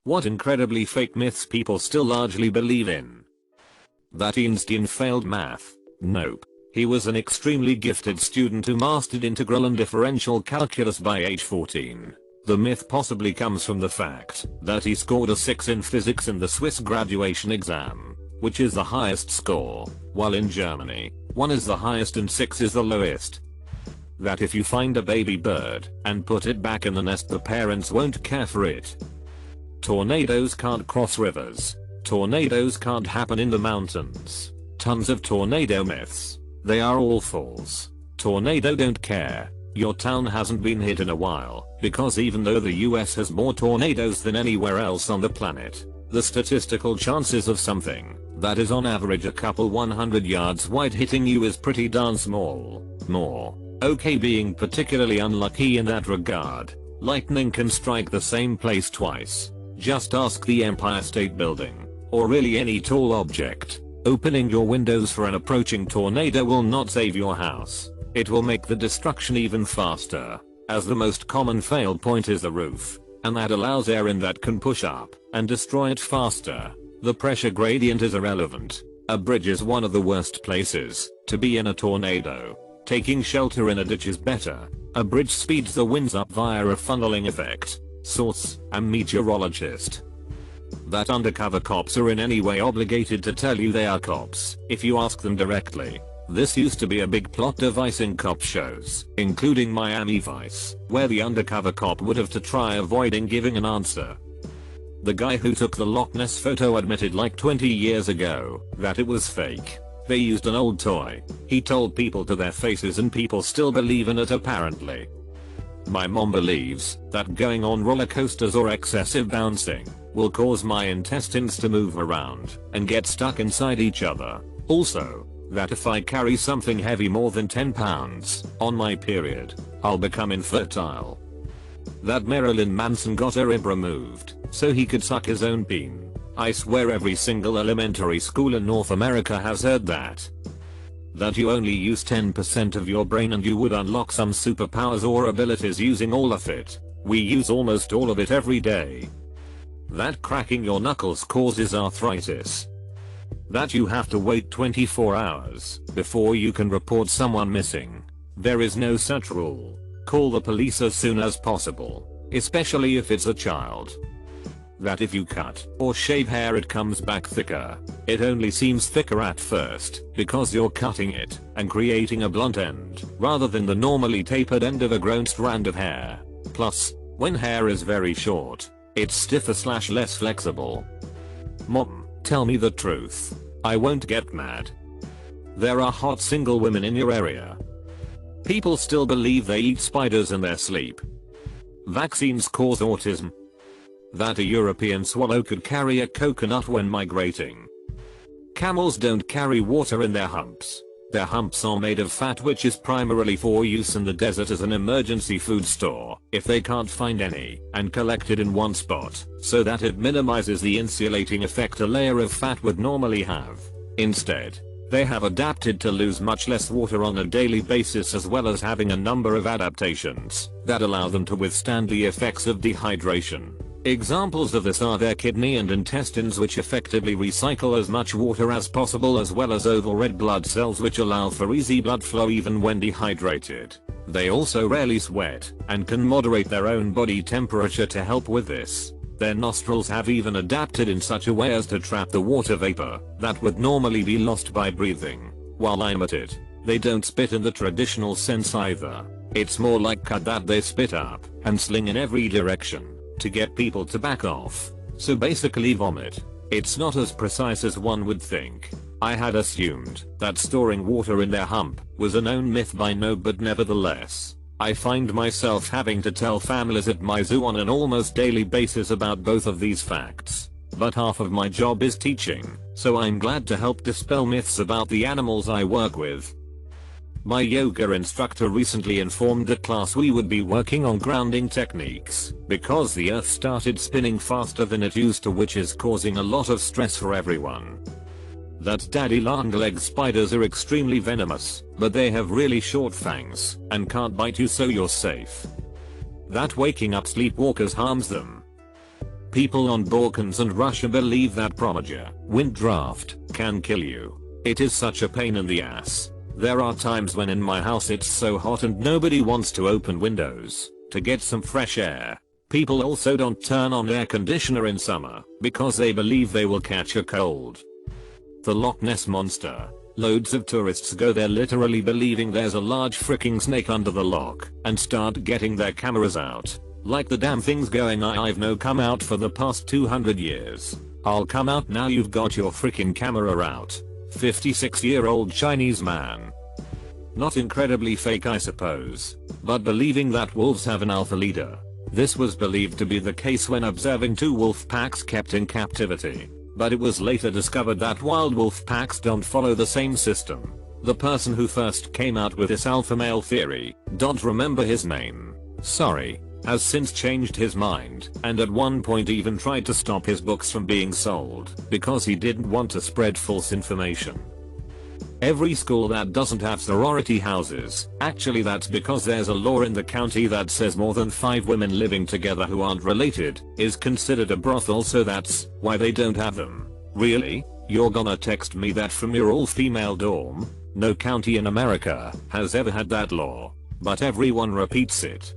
What incredibly fake myths people still largely believe in. That Einstein failed math? Nope. He was an extremely gifted student who mastered integral and differential calculus by age 14. The myth possibly comes from the fact that he scored a 6 in physics in the Swiss graduation exam, which is the highest score, while in Germany, 1 is the highest and 6 is the lowest. That if you find a baby bird and put it back in the nest, the parents won't care for it. Tornadoes can't cross rivers. Tornadoes can't happen in the mountains. Tons of tornado myths. They are all false. Tornado don't care. Your town hasn't been hit in a while, because even though the US has more tornadoes than anywhere else on the planet, the statistical chances of something that is on average a couple 100 yards wide hitting you is pretty darn small. More okay being particularly unlucky in that regard. Lightning can strike the same place twice. Just ask the Empire State Building, or really any tall object. Opening your windows for an approaching tornado will not save your house. It will make the destruction even faster, as the most common fail point is the roof, and that allows air in that can push up and destroy it faster. The pressure gradient is irrelevant. A bridge is one of the worst places to be in a tornado. Taking shelter in a ditch is better. A bridge speeds the winds up via a funneling effect. Source: a meteorologist. That undercover cops are in any way obligated to tell you they are cops if you ask them directly. This used to be a big plot device in cop shows, including Miami Vice, where the undercover cop would have to try avoiding giving an answer. The guy who took the Loch Ness photo admitted like 20 years ago that it was fake. They used an old toy. He told people to their faces and people still believe in it apparently. My mom believes that going on roller coasters or excessive bouncing will cause my intestines to move around and get stuck inside each other. Also, that if I carry something heavy more than 10 pounds on my period, I'll become infertile. That Marilyn Manson got a rib removed so he could suck his own peen. I swear every single elementary school in North America has heard that. That you only use 10% of your brain and you would unlock some superpowers or abilities using all of it. We use almost all of it every day. That cracking your knuckles causes arthritis. That you have to wait 24 hours before you can report someone missing. There is no such rule. Call the police as soon as possible, especially if it's a child. That if you cut or shave hair it comes back thicker. It only seems thicker at first because you're cutting it and creating a blunt end rather than the normally tapered end of a grown strand of hair. Plus, when hair is very short, it's stiffer/less flexible. Mom, tell me the truth. I won't get mad. There are hot single women in your area. People still believe they eat spiders in their sleep. Vaccines cause autism. That a European swallow could carry a coconut when migrating. Camels don't carry water in their humps. Their humps are made of fat which is primarily for use in the desert as an emergency food store if they can't find any, and collected in one spot so that it minimizes the insulating effect a layer of fat would normally have. Instead, they have adapted to lose much less water on a daily basis as well as having a number of adaptations that allow them to withstand the effects of dehydration. Examples of this are their kidney and intestines which effectively recycle as much water as possible as well as oval red blood cells which allow for easy blood flow even when dehydrated. They also rarely sweat and can moderate their own body temperature to help with this. Their nostrils have even adapted in such a way as to trap the water vapor that would normally be lost by breathing. While emitted, they don't spit in the traditional sense either. It's more like cut that they spit up and sling in every direction to get people to back off. So basically vomit. It's not as precise as one would think. I had assumed that storing water in their hump was a known myth by now, but nevertheless, I find myself having to tell families at my zoo on an almost daily basis about both of these facts. But half of my job is teaching, so I'm glad to help dispel myths about the animals I work with. My yoga instructor recently informed the class we would be working on grounding techniques because the earth started spinning faster than it used to, which is causing a lot of stress for everyone. That daddy long-leg spiders are extremely venomous, but they have really short fangs and can't bite you, so you're safe. That waking up sleepwalkers harms them. People on Balkans and Russia believe that Promaja, wind draft, can kill you. It is such a pain in the ass. There are times when in my house it's so hot and nobody wants to open windows to get some fresh air. People also don't turn on air conditioner in summer because they believe they will catch a cold. The Loch Ness Monster. Loads of tourists go there literally believing there's a large freaking snake under the loch and start getting their cameras out. Like the damn thing's going I've no come out for the past 200 years. I'll come out now you've got your freaking camera out. 56-year-old Chinese man. Not incredibly fake I suppose, but believing that wolves have an alpha leader. This was believed to be the case when observing 2 wolf packs kept in captivity, but it was later discovered that wild wolf packs don't follow the same system. The person who first came out with this alpha male theory, don't remember his name, sorry, has since changed his mind and at one point even tried to stop his books from being sold because he didn't want to spread false information. Every school that doesn't have sorority houses, actually that's because there's a law in the county that says more than 5 women living together who aren't related is considered a brothel, so that's why they don't have them. Really? You're gonna text me that from your all-female dorm? No county in America has ever had that law, but everyone repeats it.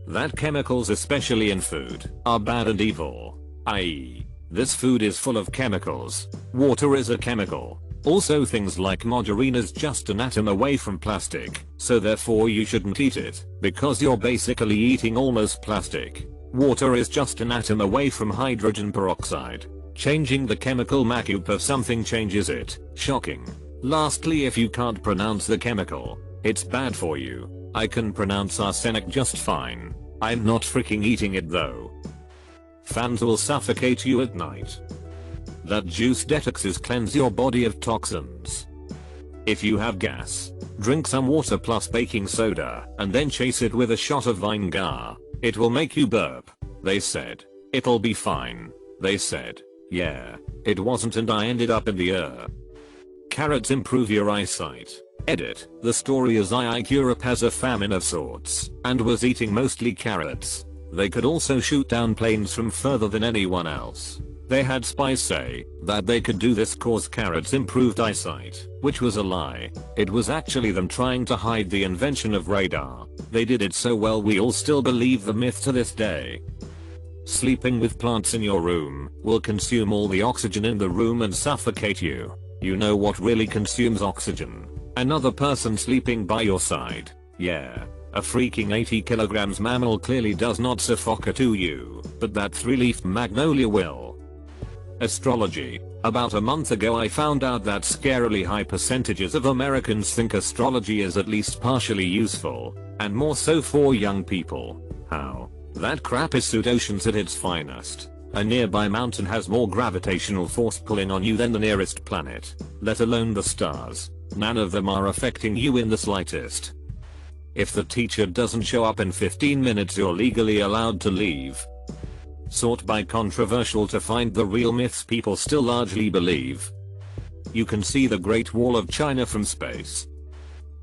That chemicals, especially in food, are bad and evil. I.e., this food is full of chemicals. Water is a chemical. Also things like margarine is just an atom away from plastic, so therefore you shouldn't eat it, because you're basically eating almost plastic. Water is just an atom away from hydrogen peroxide. Changing the chemical makeup of something changes it. Shocking. Lastly, if you can't pronounce the chemical, it's bad for you. I can pronounce arsenic just fine. I'm not freaking eating it though. Fans will suffocate you at night. That juice detoxes cleanse your body of toxins. If you have gas, drink some water plus baking soda and then chase it with a shot of vinegar. It will make you burp. They said. It'll be fine. They said. Yeah, it wasn't and I ended up in the Carrots improve your eyesight. Edit. The story is Europe has a famine of sorts and was eating mostly carrots. They could also shoot down planes from further than anyone else. They had spies say that they could do this cause carrots improved eyesight, which was a lie. It was actually them trying to hide the invention of radar. They did it so well we all still believe the myth to this day. Sleeping with plants in your room will consume all the oxygen in the room and suffocate you. You know what really consumes oxygen? Another person sleeping by your side. Yeah. A freaking 80 kilograms mammal clearly does not suffocate you, but that 3-leaf magnolia will. Astrology. About a month ago I found out that scarily high percentages of Americans think astrology is at least partially useful, and more so for young people. How? That crap is pseudoscience at its finest. A nearby mountain has more gravitational force pulling on you than the nearest planet, let alone the stars. None of them are affecting you in the slightest. If the teacher doesn't show up in 15 minutes you're legally allowed to leave. Sort by controversial to find the real myths people still largely believe. You can see the Great Wall of China from space.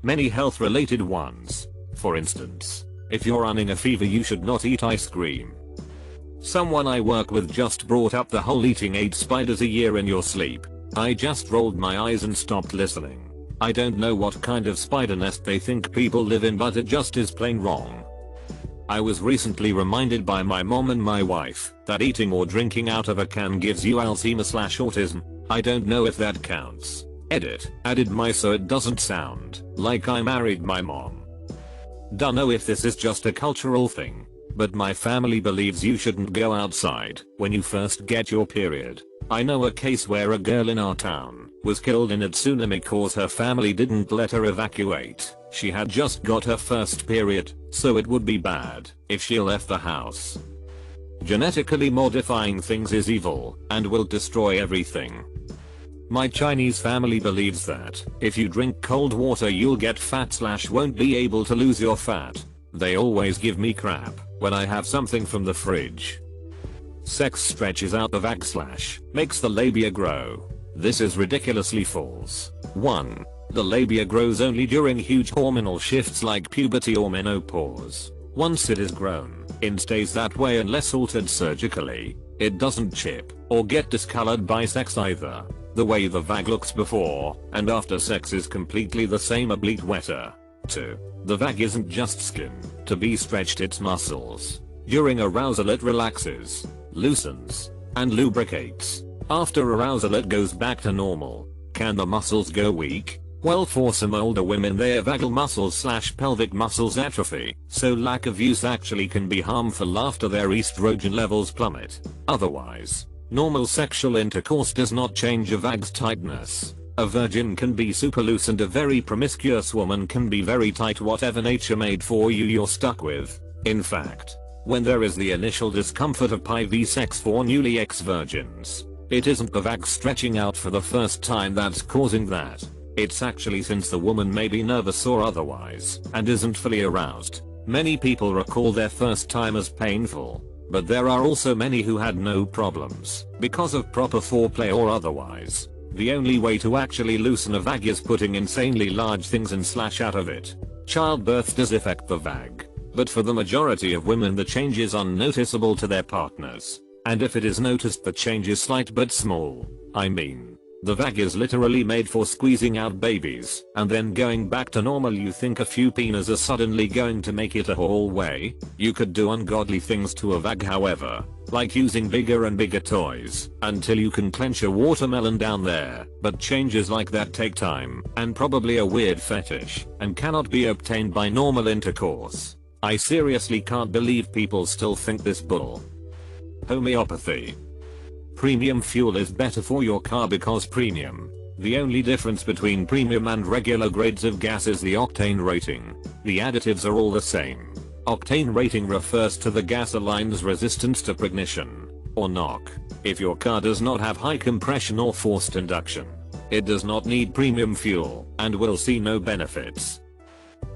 Many health related ones. For instance, if you're running a fever you should not eat ice cream. Someone I work with just brought up the whole eating 8 spiders a year in your sleep. I just rolled my eyes and stopped listening. I don't know what kind of spider nest they think people live in, but it just is plain wrong. I was recently reminded by my mom and my wife that eating or drinking out of a can gives you Alzheimer's/autism. I don't know if that counts. Edit. Added my so it doesn't sound like I married my mom. Dunno if this is just a cultural thing, but my family believes you shouldn't go outside when you first get your period. I know a case where a girl in our town was killed in a tsunami cause her family didn't let her evacuate. She had just got her first period, so it would be bad if she left the house. Genetically modifying things is evil and will destroy everything. My Chinese family believes that if you drink cold water you'll get fat/won't be able to lose your fat. They always give me crap when I have something from the fridge. Sex stretches out the vag/makes the labia grow. This is ridiculously false. 1. The labia grows only during huge hormonal shifts like puberty or menopause. Once it is grown, it stays that way unless altered surgically. It doesn't chip or get discolored by sex either. The way the vag looks before and after sex is completely the same, a bleach wetter. 2. The vag isn't just skin to be stretched, it's muscles. During arousal it relaxes, loosens, and lubricates. After arousal it goes back to normal. Can the muscles go weak? Well, for some older women their vagal muscles / pelvic muscles atrophy, so lack of use actually can be harmful after their estrogen levels plummet. Otherwise, normal sexual intercourse does not change a vag's tightness. A virgin can be super loose and a very promiscuous woman can be very tight. Whatever nature made for you, you're stuck with. In fact, when there is the initial discomfort of PIV sex for newly ex-virgins, it isn't the vag stretching out for the first time that's causing that. It's actually since the woman may be nervous or otherwise and isn't fully aroused. Many people recall their first time as painful, but there are also many who had no problems because of proper foreplay or otherwise. The only way to actually loosen a vag is putting insanely large things in / out of it. Childbirth does affect the vag, but for the majority of women the change is unnoticeable to their partners. And if it is noticed, the change is slight but small. I mean, the vag is literally made for squeezing out babies and then going back to normal. You think a few penis are suddenly going to make it a hallway? You could do ungodly things to a vag, however, like using bigger and bigger toys until you can clench a watermelon down there, but changes like that take time and probably a weird fetish and cannot be obtained by normal intercourse. I seriously can't believe people still think this bull. Homeopathy. Premium fuel is better for your car because premium. The only difference between premium and regular grades of gas is the octane rating. The additives are all the same. Octane rating refers to the gasoline's resistance to ignition, or knock. If your car does not have high compression or forced induction, it does not need premium fuel and will see no benefits.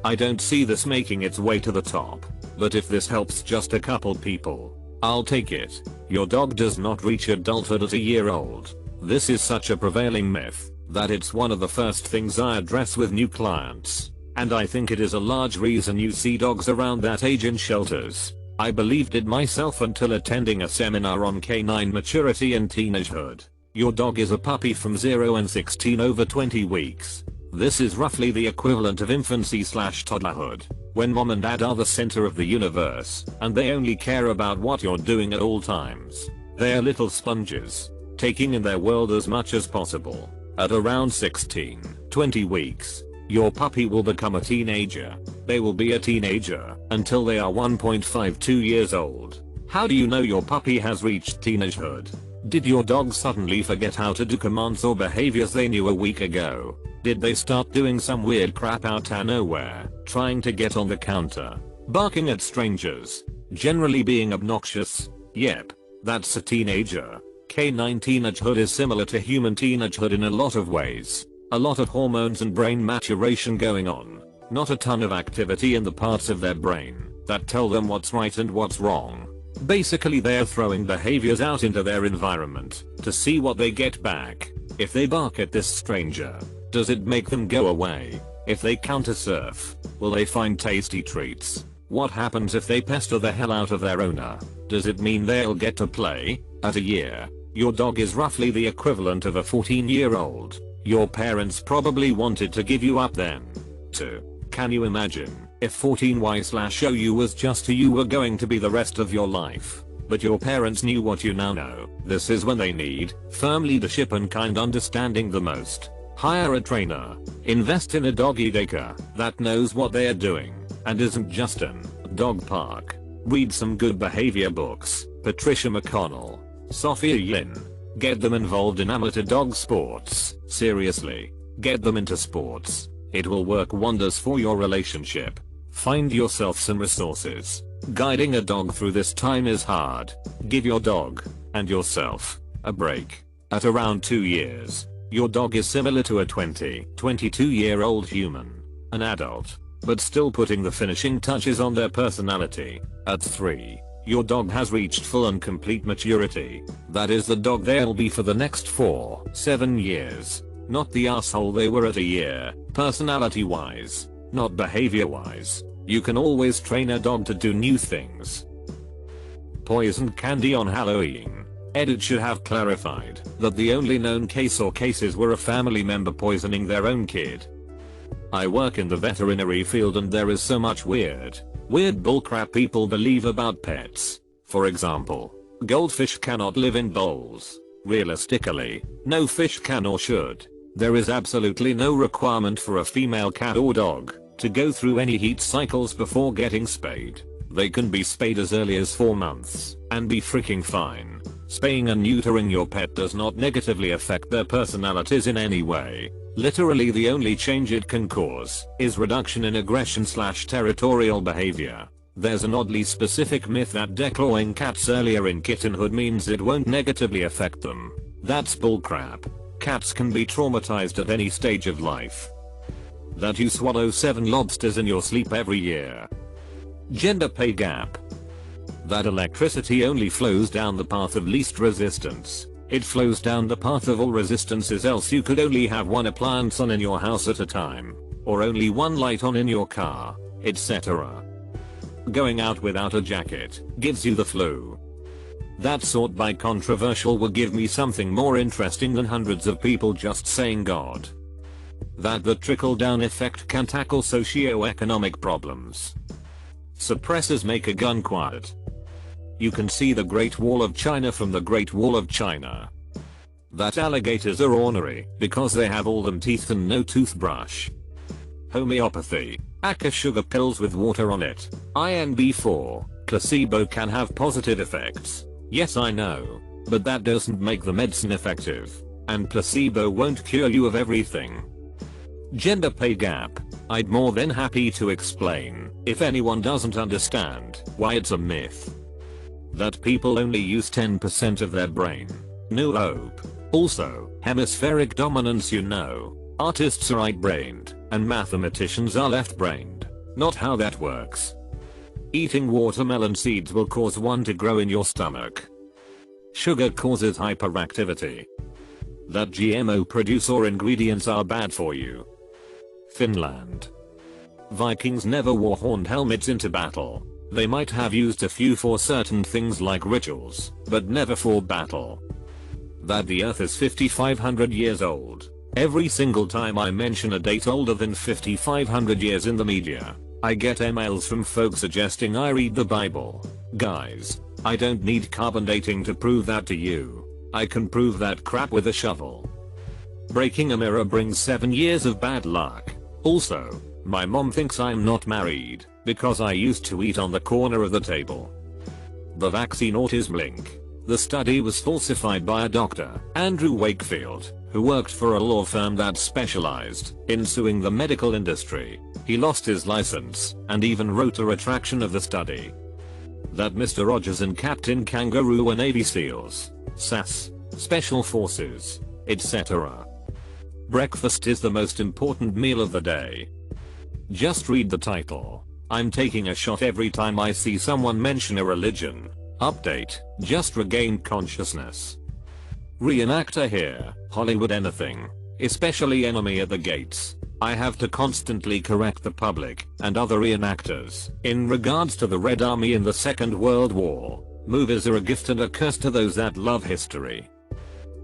I don't see this making its way to the top, but if this helps just a couple people, I'll take it. Your dog does not reach adulthood at a year old. This is such a prevailing myth that it's one of the first things I address with new clients. And I think it is a large reason you see dogs around that age in shelters. I believed it myself until attending a seminar on canine maturity and teenagehood. Your dog is a puppy from 0 and 16 over 20 weeks. This is roughly the equivalent of infancy / toddlerhood, when mom and dad are the center of the universe and they only care about what you're doing at all times. They are little sponges, taking in their world as much as possible. At around 16-20 weeks, your puppy will become a teenager. They will be a teenager until they are 1.52 years old. How do you know your puppy has reached teenagehood? Did your dog suddenly forget how to do commands or behaviors they knew a week ago? Did they start doing some weird crap out of nowhere, trying to get on the counter, barking at strangers, generally being obnoxious? Yep, that's a teenager. Canine teenagehood is similar to human teenagehood in a lot of ways. A lot of hormones and brain maturation going on. Not a ton of activity in the parts of their brain that tell them what's right and what's wrong. Basically they're throwing behaviors out into their environment to see what they get back. If they bark at this stranger, does it make them go away? If they counter-surf, will they find tasty treats? What happens if they pester the hell out of their owner? Does it mean they'll get to play? At a year, your dog is roughly the equivalent of a 14-year-old. Your parents probably wanted to give you up then. 2. Can you imagine if 14y/OU was just who you were going to be the rest of your life, but your parents knew what you now know? This is when they need firm leadership and kind understanding the most. Hire a trainer. Invest in a doggy daycare that knows what they are doing and isn't just an dog park. Read some good behavior books. Patricia McConnell, Sophia Yin. Get them involved in amateur dog sports. Seriously, get them into sports. It will work wonders for your relationship. Find yourself some resources. Guiding a dog through this time is hard. Give your dog and yourself a break. At around 2 years, your dog is similar to a 22-year-old human, an adult, but still putting the finishing touches on their personality. At 3, your dog has reached full and complete maturity. That is the dog they'll be for the next 4-7 years. Not the asshole they were at a year, personality wise, not behavior wise. You can always train a dog to do new things. Poisoned candy on Halloween. Reddit should have clarified that the only known case or cases were a family member poisoning their own kid. I work in the veterinary field and there is so much weird bullcrap people believe about pets. For example, goldfish cannot live in bowls. Realistically, no fish can or should. There is absolutely no requirement for a female cat or dog to go through any heat cycles before getting spayed. They can be spayed as early as 4 months and be freaking fine. Spaying and neutering your pet does not negatively affect their personalities in any way. Literally the only change it can cause is reduction in aggression/territorial behavior. There's an oddly specific myth that declawing cats earlier in kittenhood means it won't negatively affect them. That's bullcrap. Cats can be traumatized at any stage of life. That you swallow 7 lobsters in your sleep every year. Gender pay gap. That electricity only flows down the path of least resistance. It flows down the path of all resistances, else you could only have one appliance on in your house at a time. Or only one light on in your car, etc. Going out without a jacket gives you the flu. That sort by controversial will give me something more interesting than hundreds of people just saying God. That the trickle-down effect can tackle socio-economic problems. Suppressors make a gun quiet. You can see the Great Wall of China from the Great Wall of China. That alligators are ornery because they have all them teeth and no toothbrush. Homeopathy. Aca sugar pills with water on it. INB4. Placebo can have positive effects. Yes, I know. But that doesn't make the medicine effective. And placebo won't cure you of everything. Gender pay gap. I'd more than happy to explain if anyone doesn't understand why it's a myth. That people only use 10% of their brain. No hope. Also, hemispheric dominance, you know. Artists are right-brained, and mathematicians are left-brained. Not how that works. Eating watermelon seeds will cause one to grow in your stomach. Sugar causes hyperactivity. That GMO produce or ingredients are bad for you. Finland. Vikings never wore horned helmets into battle. They might have used a few for certain things like rituals, but never for battle. That the earth is 5,500 years old. Every single time I mention a date older than 5,500 years in the media, I get emails from folks suggesting I read the Bible. Guys, I don't need carbon dating to prove that to you. I can prove that crap with a shovel. Breaking a mirror brings 7 years of bad luck. Also, my mom thinks I'm not married because I used to eat on the corner of the table. The vaccine autism link. The study was falsified by a Dr. Andrew Wakefield, who worked for a law firm that specialized in suing the medical industry. He lost his license and even wrote a retraction of the study. That Mr. Rogers and Captain Kangaroo were Navy SEALs, SAS, Special Forces, etc. Breakfast is the most important meal of the day. Just read the title. I'm taking a shot every time I see someone mention a religion. Update, just regained consciousness. Reenactor here, Hollywood anything, especially Enemy at the Gates. I have to constantly correct the public and other reenactors in regards to the Red Army in the Second World War. Movies are a gift and a curse to those that love history.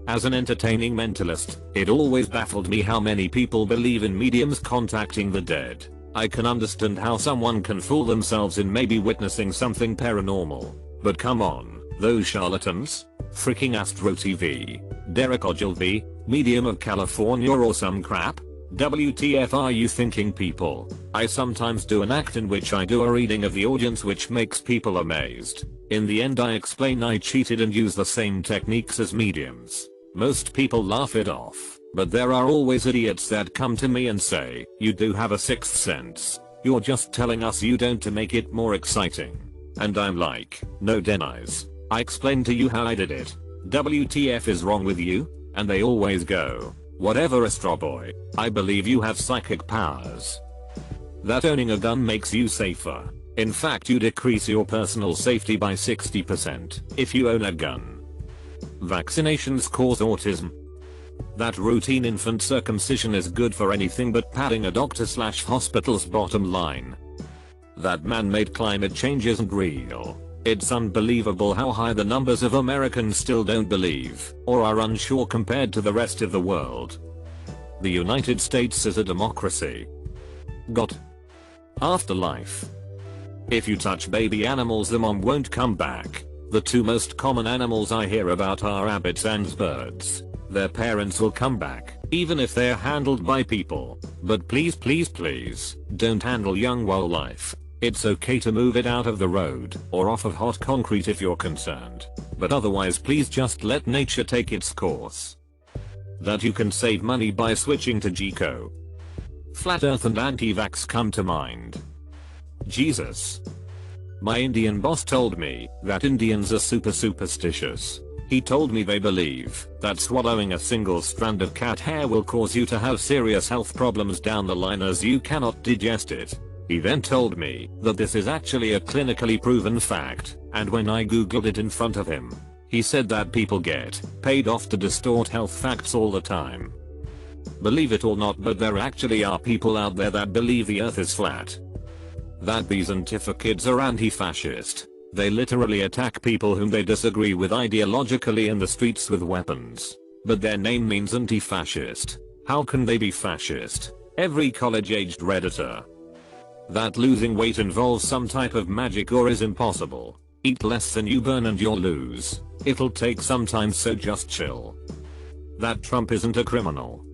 As an entertaining mentalist, it always baffled me how many people believe in mediums contacting the dead. I can understand how someone can fool themselves in maybe witnessing something paranormal. But come on, those charlatans? Freaking Astro TV, Derek Ogilvy, Medium of California or some crap? WTF are you thinking, people? I sometimes do an act in which I do a reading of the audience which makes people amazed. In the end I explain I cheated and use the same techniques as mediums. Most people laugh it off, but there are always idiots that come to me and say, you do have a sixth sense. You're just telling us you don't to make it more exciting. And I'm like, no denies. I explained to you how I did it. WTF is wrong with you? And they always go, whatever Astro Boy, I believe you have psychic powers. That owning a gun makes you safer. In fact, you decrease your personal safety by 60% if you own a gun. Vaccinations cause autism. That routine infant circumcision is good for anything but padding a doctor/hospital's bottom line. That man-made climate change isn't real. It's unbelievable how high the numbers of Americans still don't believe, or are unsure compared to the rest of the world. The United States is a democracy. God. Afterlife. If you touch baby animals, the mom won't come back. The two most common animals I hear about are rabbits and birds. Their parents will come back, even if they're handled by people. But please, don't handle young wildlife. It's okay to move it out of the road or off of hot concrete if you're concerned. But otherwise, please just let nature take its course. That you can save money by switching to Geco. Flat Earth and anti-vax come to mind. Jesus. My Indian boss told me that Indians are super superstitious. He told me they believe that swallowing a single strand of cat hair will cause you to have serious health problems down the line as you cannot digest it. He then told me that this is actually a clinically proven fact, and when I googled it in front of him, he said that people get paid off to distort health facts all the time. Believe it or not, but there actually are people out there that believe the earth is flat. That these Antifa kids are anti-fascist. They literally attack people whom they disagree with ideologically in the streets with weapons. But their name means anti-fascist. How can they be fascist? Every college-aged Redditor. That losing weight involves some type of magic or is impossible. Eat less than you burn and you'll lose. It'll take some time, so just chill. That Trump isn't a criminal.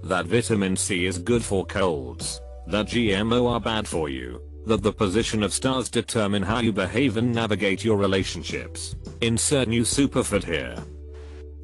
That vitamin C is good for colds. That GMO are bad for you. That the position of stars determine how you behave and navigate your relationships. Insert new superfood here.